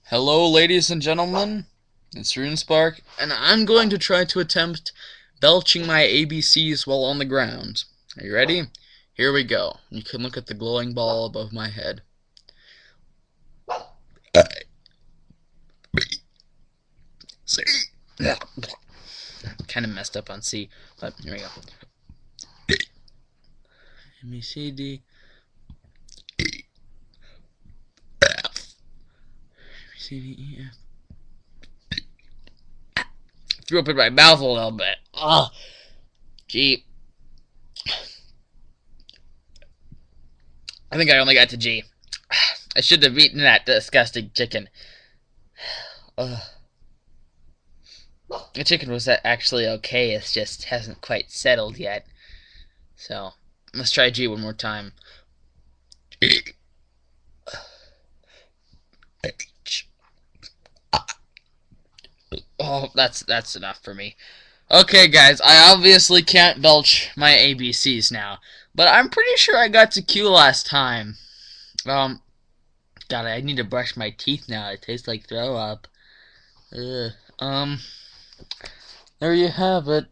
Hello, ladies and gentlemen. It's RuneSpark, and I'm going to try to attempt belching my ABCs while on the ground. Are you ready? Here we go. You can look at the glowing ball above my head. C. Kind of messed up on C, but here we go. A, B, C, D, E, F, B, C, D, E, F. Threw up in my mouth a little bit. Oh, G. I think I only got to G. I should have eaten that disgusting chicken. Ugh. The chicken was actually okay, it just hasn't quite settled yet. So, let's try G one more time. H. Oh, that's enough for me. Okay, guys, I obviously can't belch my ABCs now, but I'm pretty sure I got to Q last time. God, I need to brush my teeth now. It tastes like throw up. Ugh. There you have it.